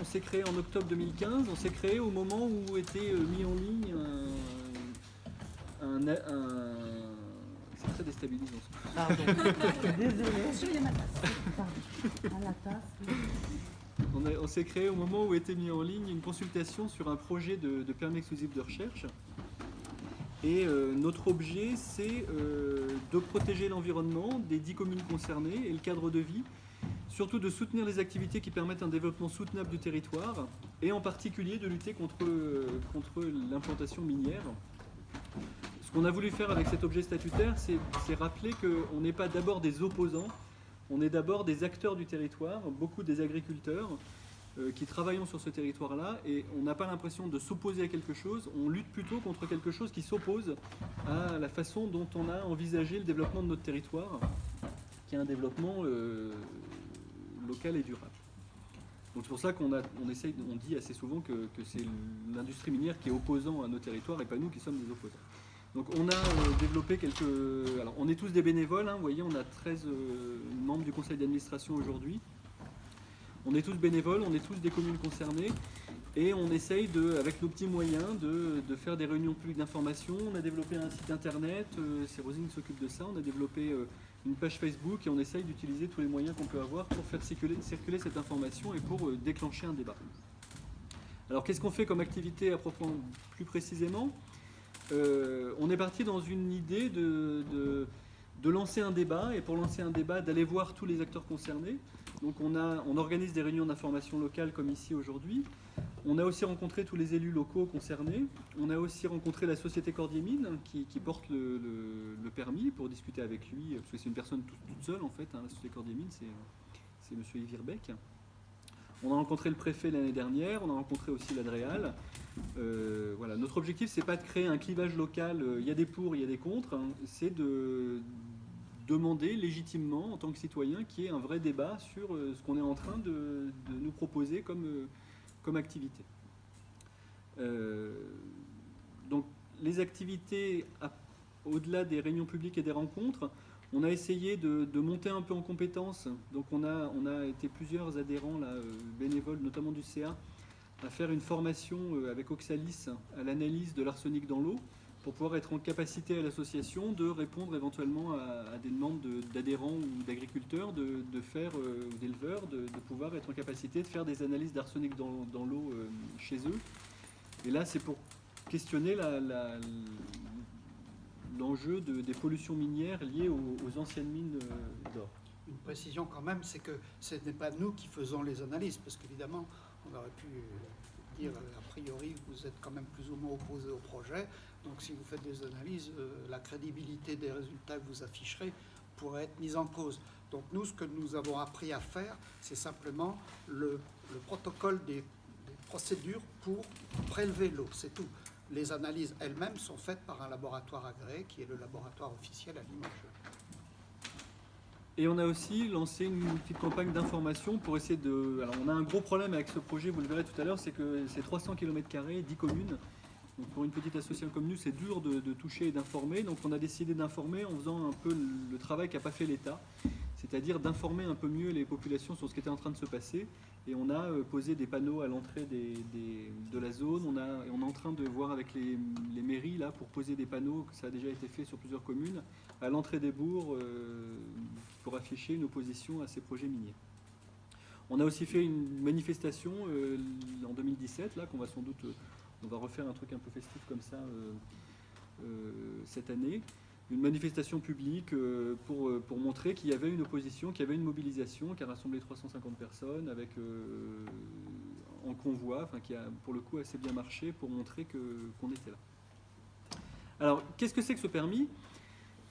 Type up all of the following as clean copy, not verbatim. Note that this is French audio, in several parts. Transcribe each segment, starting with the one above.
s'est créé en octobre 2015. On s'est créé au moment où était mis en ligne c'est très déstabilisant. Pardon. Désolé. Monsieur, il y a ma tasse. Pardon. À la tasse. On s'est créé au moment où était mis en ligne une consultation sur un projet de permis exclusif de recherche. Et notre objet, c'est de protéger l'environnement des 10 communes concernées et le cadre de vie, surtout de soutenir les activités qui permettent un développement soutenable du territoire, et en particulier de lutter contre l'implantation minière. Ce qu'on a voulu faire avec cet objet statutaire, c'est rappeler qu'on n'est pas d'abord des opposants, on est d'abord des acteurs du territoire, beaucoup des agriculteurs qui travaillons sur ce territoire-là, et on n'a pas l'impression de s'opposer à quelque chose, on lutte plutôt contre quelque chose qui s'oppose à la façon dont on a envisagé le développement de notre territoire, qui est un développement local et durable. Donc c'est pour ça qu'on dit assez souvent que c'est l'industrie minière qui est opposant à nos territoires et pas nous qui sommes des opposants. Donc on a développé quelques... Alors on est tous des bénévoles, hein, vous voyez, on a 13 membres du conseil d'administration aujourd'hui. On est tous bénévoles, on est tous des communes concernées et on essaye, avec nos petits moyens, de faire des réunions publiques d'information. On a développé un site internet, c'est Rosine qui s'occupe de ça, on a développé une page Facebook et on essaye d'utiliser tous les moyens qu'on peut avoir pour faire circuler cette information et pour déclencher un débat. Alors qu'est-ce qu'on fait comme activité à proprement plus précisément ? On est parti dans une idée de lancer un débat, et pour lancer un débat, d'aller voir tous les acteurs concernés. Donc on organise des réunions d'information locale comme ici aujourd'hui. On a aussi rencontré tous les élus locaux concernés. On a aussi rencontré la société Cordier Mines qui porte le permis pour discuter avec lui, parce que c'est une personne toute seule en fait, hein, la société Cordier Mines, c'est M. Yves Virbeck. On a rencontré le préfet l'année dernière, on a rencontré aussi l'Adréal. Voilà. Notre objectif, c'est pas de créer un clivage local, il y a des pour, il y a des contre, hein. C'est de demander légitimement, en tant que citoyen, qu'il y ait un vrai débat sur ce qu'on est en train de nous proposer comme activité. Donc les activités, au-delà des réunions publiques et des rencontres, on a essayé de monter un peu en compétences. Donc on a été plusieurs adhérents là, bénévoles, notamment du CA, à faire une formation avec Oxalis à l'analyse de l'arsenic dans l'eau, pour pouvoir être en capacité à l'association de répondre éventuellement à des demandes d'adhérents ou d'agriculteurs, ou d'éleveurs, de pouvoir être en capacité de faire des analyses d'arsenic dans l'eau chez eux. Et là, c'est pour questionner l'enjeu des pollutions minières liées aux anciennes mines d'or. Une précision quand même, c'est que ce n'est pas nous qui faisons les analyses, parce qu'évidemment, on aurait pu dire a priori vous êtes quand même plus ou moins opposé au projet, donc si vous faites des analyses, la crédibilité des résultats que vous afficherez pourrait être mise en cause. Donc nous, ce que nous avons appris à faire, c'est simplement le protocole des procédures pour prélever l'eau, c'est tout. Les analyses elles-mêmes sont faites par un laboratoire agréé qui est le laboratoire officiel à Limoges. Et on a aussi lancé une petite campagne d'information pour essayer de... Alors on a un gros problème avec ce projet, vous le verrez tout à l'heure, c'est que c'est 300 km², 10 communes. Donc pour une petite association comme nous, c'est dur de toucher et d'informer. Donc on a décidé d'informer en faisant un peu le travail qu'a pas fait l'État, c'est-à-dire d'informer un peu mieux les populations sur ce qui était en train de se passer. Et on a posé des panneaux à l'entrée de la zone. On est en train de voir avec les mairies là, pour poser des panneaux, ça a déjà été fait sur plusieurs communes, à l'entrée des bourgs, pour afficher une opposition à ces projets miniers. On a aussi fait une manifestation en 2017, là, qu'on va sans doute... on va refaire un truc un peu festif comme ça cette année. Une manifestation publique pour montrer qu'il y avait une opposition, qu'il y avait une mobilisation qui a rassemblé 350 personnes avec, en convoi, enfin, qui a pour le coup assez bien marché pour montrer qu'on était là. Alors, qu'est-ce que c'est que ce permis ?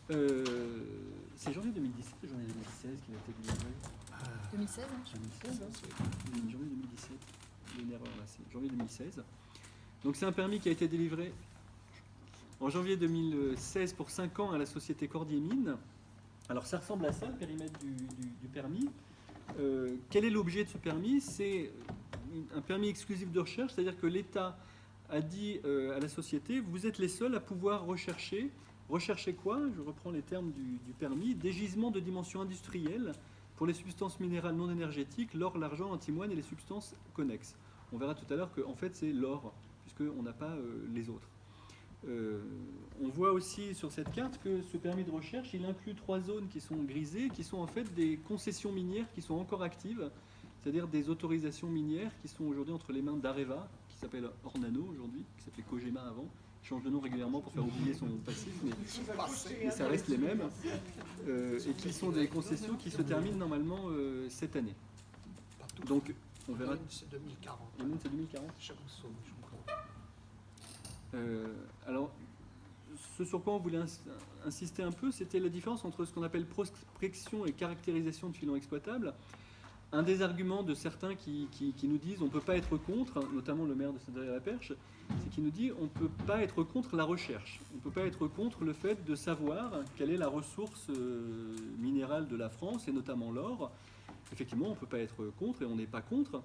C'est janvier 2017 ou janvier 2016 qu'il a été délivré 2016 2016, hein, c'est janvier 2017. Il y a une erreur là, c'est janvier 2016. Donc c'est un permis qui a été délivré en janvier 2016 pour 5 ans à la société Cordier Mines. Alors ça ressemble à ça, le périmètre du permis. Quel est l'objet de ce permis ? C'est un permis exclusif de recherche, c'est-à-dire que l'État a dit à la société, vous êtes les seuls à pouvoir rechercher. Rechercher quoi ? Je reprends les termes du permis. Des gisements de dimension industrielle pour les substances minérales non énergétiques, l'or, l'argent, l'antimoine et les substances connexes. on verra tout à l'heure qu'en fait c'est l'or, puisqu'on n'a pas les autres. On voit aussi sur cette carte que ce permis de recherche, il inclut 3 zones qui sont grisées, qui sont en fait des concessions minières qui sont encore actives, c'est-à-dire des autorisations minières qui sont aujourd'hui entre les mains d'Areva, qui s'appelle Ornano aujourd'hui, qui s'appelait Kojima avant, qui change de nom régulièrement pour faire oublier son passif, mais ça reste les mêmes, et qui sont des concessions qui se terminent normalement cette année. Donc on verra. C'est 2040. C'est 2040. Chaque somme, je crois. Alors, ce sur quoi on voulait insister un peu, c'était la différence entre ce qu'on appelle prospection et caractérisation de filons exploitables. Un des arguments de certains qui nous disent on ne peut pas être contre, notamment le maire de Saint-Dié-la-Perche, c'est qu'il nous dit on ne peut pas être contre la recherche. On ne peut pas être contre le fait de savoir quelle est la ressource minérale de la France, et notamment l'or. Effectivement, on ne peut pas être contre et on n'est pas contre.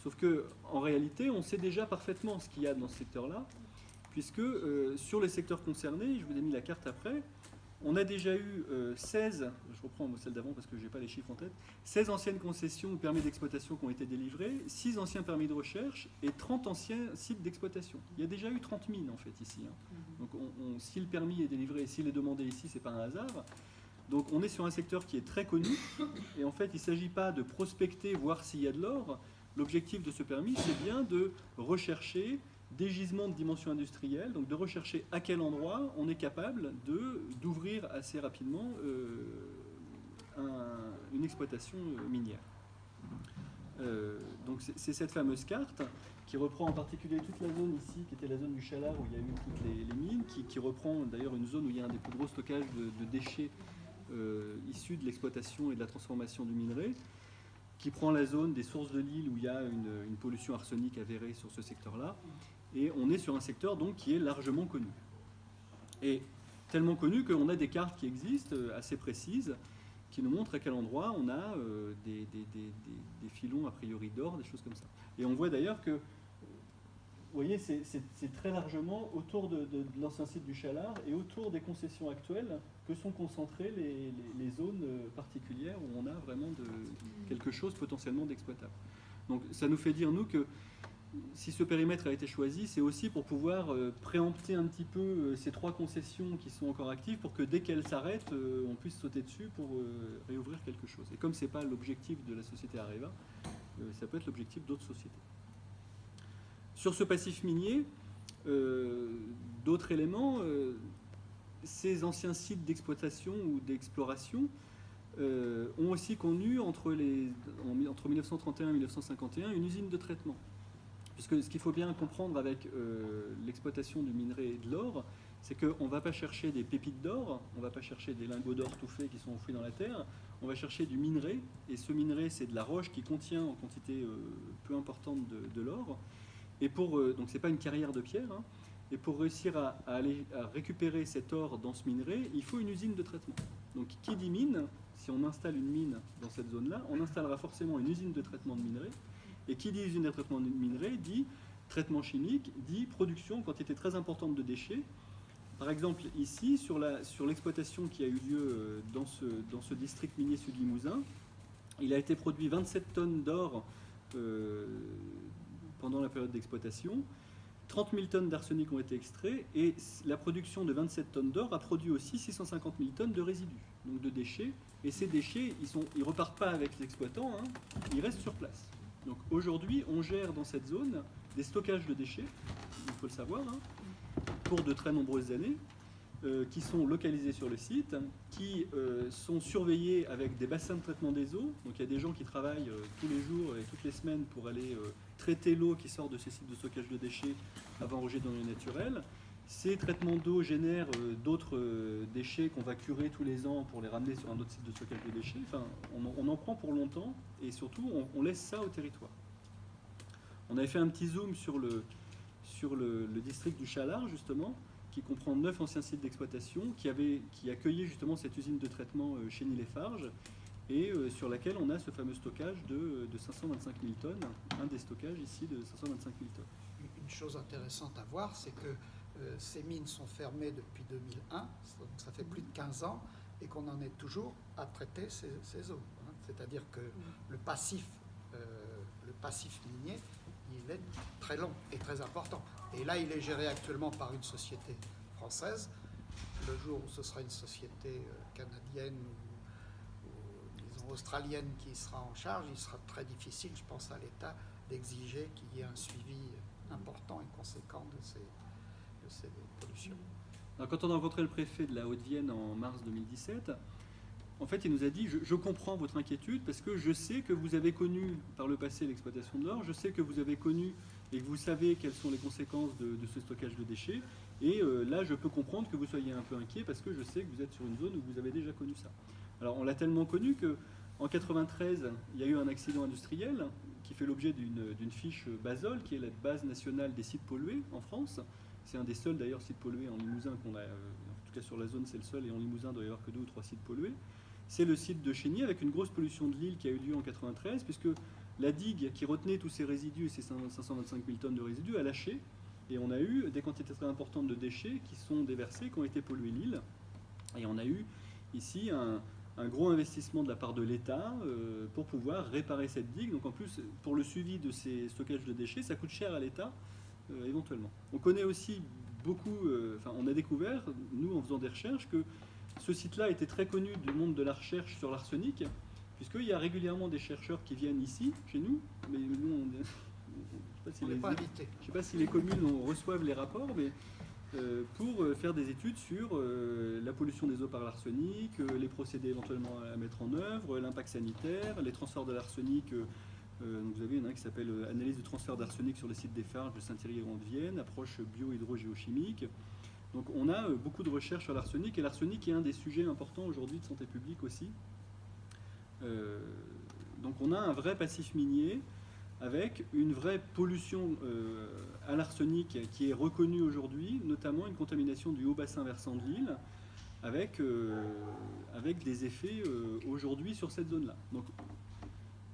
Sauf qu'en réalité, on sait déjà parfaitement ce qu'il y a dans ce secteur-là, puisque sur les secteurs concernés, je vous ai mis la carte après, on a déjà eu 16, je reprends celle d'avant parce que je n'ai pas les chiffres en tête, 16 anciennes concessions ou permis d'exploitation qui ont été délivrés, 6 anciens permis de recherche et 30 anciens sites d'exploitation. Il y a déjà eu 30 mines en fait ici. Donc si le permis est délivré et s'il est demandé ici, ce n'est pas un hasard. Donc on est sur un secteur qui est très connu, et en fait il ne s'agit pas de prospecter, voir s'il y a de l'or. L'objectif de ce permis, c'est bien de rechercher des gisements de dimension industrielle, donc de rechercher à quel endroit on est capable d'ouvrir assez rapidement une exploitation minière. Donc c'est cette fameuse carte qui reprend en particulier toute la zone ici, qui était la zone du Chalard où il y a eu toutes les mines, qui reprend d'ailleurs une zone où il y a un des plus gros stockages de déchets issus de l'exploitation et de la transformation du minerai, qui prend la zone des sources de l'île où il y a une pollution arsenique avérée sur ce secteur-là. Et on est sur un secteur donc qui est largement connu. Et tellement connu qu'on a des cartes qui existent assez précises qui nous montrent à quel endroit on a des filons a priori d'or, des choses comme ça. Et on voit d'ailleurs que, vous voyez, c'est très largement autour de l'ancien site du Chalard et autour des concessions actuelles que sont concentrées les zones particulières où on a vraiment quelque chose potentiellement d'exploitable. Donc ça nous fait dire, nous, que si ce périmètre a été choisi, c'est aussi pour pouvoir préempter un petit peu ces 3 concessions qui sont encore actives pour que dès qu'elles s'arrêtent, on puisse sauter dessus pour réouvrir quelque chose. Et comme ce n'est pas l'objectif de la société Areva, ça peut être l'objectif d'autres sociétés. Sur ce passif minier, d'autres éléments, ces anciens sites d'exploitation ou d'exploration ont aussi connu entre 1931 et 1951 une usine de traitement. Puisque ce qu'il faut bien comprendre avec l'exploitation du minerai et de l'or, c'est qu'on ne va pas chercher des pépites d'or, on ne va pas chercher des lingots d'or tout faits qui sont enfouis dans la terre, on va chercher du minerai, et ce minerai c'est de la roche qui contient en quantité peu importante de l'or, et donc c'est pas une carrière de pierre, hein, et pour réussir à récupérer cet or dans ce minerai, il faut une usine de traitement. Donc qui dit mine, si on installe une mine dans cette zone-là, on installera forcément une usine de traitement de minerai. Et qui dit usine de traitement de minerai dit traitement chimique, dit production en quantité très importante de déchets. Par exemple, ici, sur l'exploitation qui a eu lieu dans ce district minier Sud-Limousin, il a été produit 27 tonnes d'or pendant la période d'exploitation. 30 000 tonnes d'arsenic ont été extraits, et la production de 27 tonnes d'or a produit aussi 650 000 tonnes de résidus, donc de déchets. Et ces déchets, ils ne repartent pas avec les exploitants, hein, ils restent sur place. Donc aujourd'hui, on gère dans cette zone des stockages de déchets, il faut le savoir, hein, pour de très nombreuses années, qui sont localisés sur le site, qui sont surveillés avec des bassins de traitement des eaux. Donc il y a des gens qui travaillent tous les jours et toutes les semaines pour aller traiter l'eau qui sort de ces sites de stockage de déchets avant rejet dans le milieu naturel. Ces traitements d'eau génèrent d'autres déchets qu'on va curer tous les ans pour les ramener sur un autre site de stockage de déchets. Enfin, on en prend pour longtemps, et surtout on laisse ça au territoire. On avait fait un petit zoom sur le district du Chalard, justement, qui comprend 9 anciens sites d'exploitation, qui accueillait justement cette usine de traitement Chény-les-Farges, et sur laquelle on a ce fameux stockage de 525 000 tonnes, un des stockages ici de 525 000 tonnes. Une chose intéressante à voir, c'est que ces mines sont fermées depuis 2001, donc ça fait plus de 15 ans, et qu'on en est toujours à traiter ces eaux. Hein. C'est-à-dire que le passif minier, il est très long et très important. Et là, il est géré actuellement par une société française. Le jour où ce sera une société canadienne ou disons australienne qui sera en charge, il sera très difficile, je pense, à l'État d'exiger qu'il y ait un suivi important et conséquent de ces pollutions. Alors, quand on a rencontré le préfet de la Haute-Vienne en mars 2017, en fait, il nous a dit je comprends votre inquiétude parce que je sais que vous avez connu par le passé l'exploitation de l'or, je sais que vous avez connu et que vous savez quelles sont les conséquences de ce stockage de déchets. Et là, je peux comprendre que vous soyez un peu inquiet parce que je sais que vous êtes sur une zone où vous avez déjà connu ça. Alors, on l'a tellement connu qu'en 93, il y a eu un accident industriel qui fait l'objet d'une fiche BASOL, qui est la base nationale des sites pollués en France. C'est un des seuls d'ailleurs sites pollués en Limousin qu'on a, en tout cas sur la zone c'est le seul, et en Limousin il doit y avoir que 2 ou 3 sites pollués. C'est le site de Chénier avec une grosse pollution de l'île qui a eu lieu en 93, puisque la digue qui retenait tous ces résidus, ces 525 000 tonnes de résidus, a lâché, et on a eu des quantités très importantes de déchets qui sont déversés, qui ont été pollués l'île, et on a eu ici un gros investissement de la part de l'État pour pouvoir réparer cette digue. Donc en plus, pour le suivi de ces stockages de déchets, ça coûte cher à l'État. Éventuellement. On connaît aussi beaucoup, on a découvert, nous en faisant des recherches, que ce site-là était très connu du monde de la recherche sur l'arsenic, puisqu'il y a régulièrement des chercheurs qui viennent ici, chez nous, mais nous, On n'est pas invités. je ne sais pas si les communes reçoivent les rapports, mais pour faire des études sur la pollution des eaux par l'arsenic, les procédés éventuellement à mettre en œuvre, l'impact sanitaire, les transferts de l'arsenic. Donc vous avez une qui s'appelle Analyse de transfert d'arsenic sur les sites des Farges de Saint-Thierry et de Vienne, approche bio-hydrogéochimique. Donc on a beaucoup de recherches sur l'arsenic, et l'arsenic est un des sujets importants aujourd'hui de santé publique aussi. Donc on a un vrai passif minier avec une vraie pollution à l'arsenic qui est reconnue aujourd'hui, notamment une contamination du haut bassin versant de l'île, avec des effets aujourd'hui sur cette zone-là. Donc,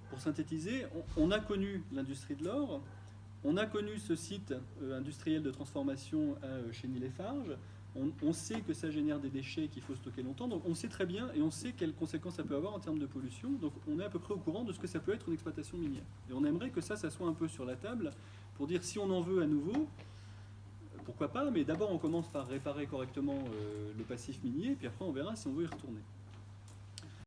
pour synthétiser, on a connu l'industrie de l'or, on a connu ce site industriel de transformation à Chénier-les-Farges, on sait que ça génère des déchets qu'il faut stocker longtemps, donc on sait très bien et on sait quelles conséquences ça peut avoir en termes de pollution, donc on est à peu près au courant de ce que ça peut être une exploitation minière. Et on aimerait que ça soit un peu sur la table pour dire si on en veut à nouveau, pourquoi pas, mais d'abord on commence par réparer correctement le passif minier, puis après on verra si on veut y retourner.